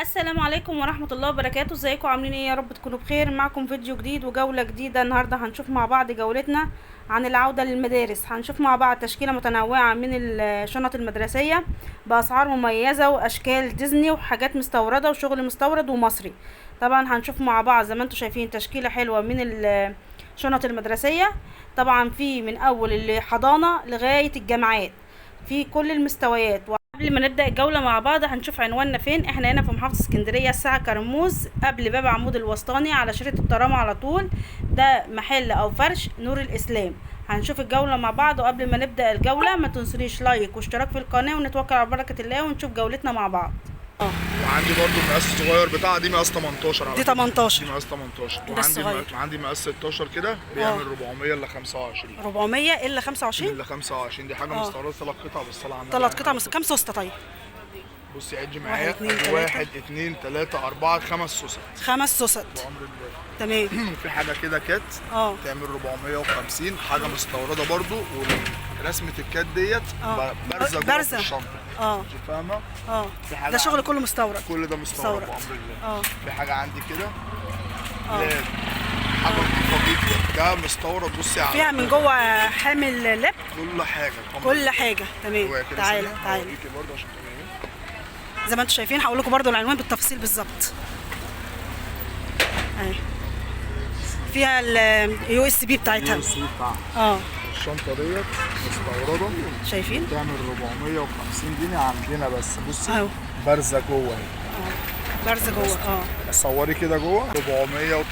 السلام عليكم ورحمة الله وبركاته. ازيكم عاملين ايه؟ يا رب تكونوا بخير. معكم فيديو جديد وجولة جديدة. النهاردة هنشوف مع بعض جولتنا عن العودة للمدارس. هنشوف مع بعض تشكيلة متنوعة من الشنط المدرسية بأسعار مميزة واشكال ديزني وحاجات مستوردة وشغل مستورد ومصري. طبعا هنشوف مع بعض زي ما انتم شايفين تشكيلة حلوة من الشنط المدرسية. طبعا في من اول الحضانة لغاية الجامعات في كل المستويات. قبل ما نبدأ الجولة مع بعض هنشوف عنواننا فين. احنا هنا في محافظة اسكندرية الساعة كرموز قبل باب عمود الوسطاني على شريط الترام على طول. ده محل او فرش نور الاسلام. هنشوف الجولة مع بعض، وقبل ما نبدأ الجولة ما تنسونيش لايك واشتراك في القناة ونتوكل على بركة الله ونشوف جولتنا مع بعض. وعندي برضو المقاس الصغير بتاعها دي مقاس 18 على دي 18 دي مقاس 18. وعندي مقاس 16 كده بيعمل 400 الا 25. 400 الا 25 الا 25 دي حاجه مستورده 3 قطع بالصلاه على النبي. 3 قطع كام سوسته؟ طيب بصي عدي معايا 1 2 3 4 5 سوست. 5 سوست بأمر الله. تمام. في حاجه كده كات تعمل 450 حاجه مستورده برضو، ورسمه الكات ديت بارزه جوه في الشنطه. انت فاهمه؟ في حاجه ده شغل كله مستورد. كل ده مستورد بأمر الله. في حاجه عندي كده حاجه نظيفه ده مستورد. بصي على فيها من جوه حامل لب كل حاجه تمام. تعالى برضه عشان زي ما انتم شايفين. هقول لكم برضو العنوان بالتفصيل بالظبط. اهي فيها اليو اس بي بتاعتها. الشنطه ديت مستورده شايفين بتعمل 450 جنيه عندنا. بس بصي بارزه جوه بارزه جوه. صوري كده جوه 400 و350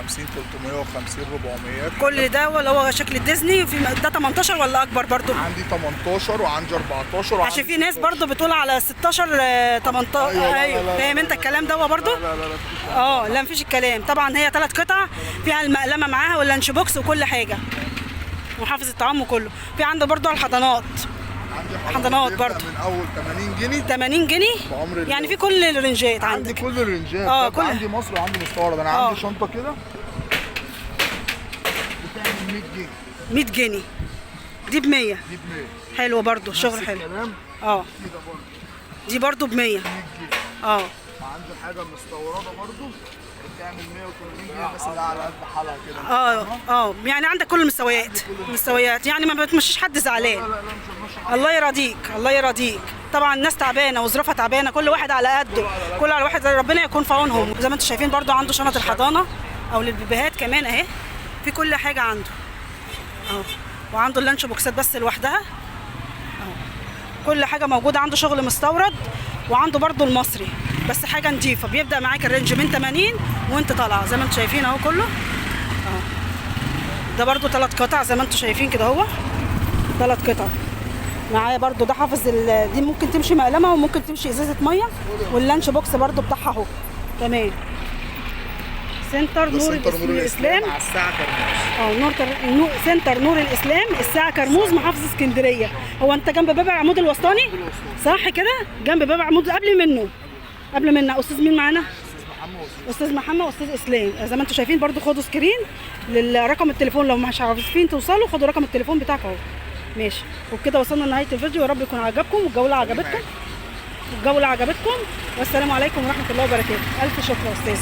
350 400 كل ده ولا هو شكل ديزني؟ في ده 18 ولا اكبر برضو؟ عندي 18 وعندي 14 وعندي عشان في ناس برضو بتقول على 16 18. ايوه فاهم انت الكلام ده برضو؟ لا مفيش الكلام. طبعا هي 3 قطع فيها المقلمه معاها واللانش بوكس وكل حاجه وحافظ الطعام وكله. في عنده برضو الحضانات. حضانات برضو من اول 80 جنيه 80 جنيه يعني في كل الرنجات عندك. عندي كل الرنجات. كل عندي مصري وعندي مستورد. انا عندي شنطه كده بتعمل 100 جنيه 100 جنيه دي ب 100 حلوه برضو شغل حلو. دي برضو ب 100 وعندي حاجه مستورده برضو بتعمل 180 جنيه بس ده على قد حالها كده. يعني عندك كل المستويات يعني ما بتمشيش حد زعلان. الله يرضيك الله يرضيك. طبعا الناس تعبانه وظروفها تعبانه، كل واحد على قده، كل على واحد ربنا يكون في عونهم. زي ما انتم شايفين برضو عنده شنط الحضانه او للبيبيهات كمان اهي. في كل حاجه عنده وعنده اللانش بوكسات بس لوحدها. كل حاجه موجوده عنده. شغل مستورد وعنده برضو المصري بس حاجه نضيفه. بيبدا معاك الرينج من 80 وانت طالعه زي ما انتم شايفين اهو كله. ده برضو 3 قطع زي ما انتم شايفين كده اهو 3 قطع معايا برضو. ده حافظ دي ممكن تمشي مقلمه وممكن تمشي ازازه ميه، واللانش بوكس برضو بتاعها اهو تمام. سنتر نور الاسلام على الساعه كرموز. سنتر نور الاسلام الساعه كرموز محافظه اسكندريه. هو انت جنب باب عمود الوسطاني صح كده؟ جنب باب عمود قبل منا استاذ مين معانا؟ استاذ محمد واستاذ اسلام. زي ما انتم شايفين برضو خدوا سكرين للرقم التليفون لو مش عارفين توصلوا. خدوا رقم التليفون بتاعك اهو ماشي. وبكده وصلنا لنهايه الفيديو. يا رب يكون عجبكم والجوله عجبتكم والسلام عليكم ورحمه الله وبركاته. الف شكر يا استاذ.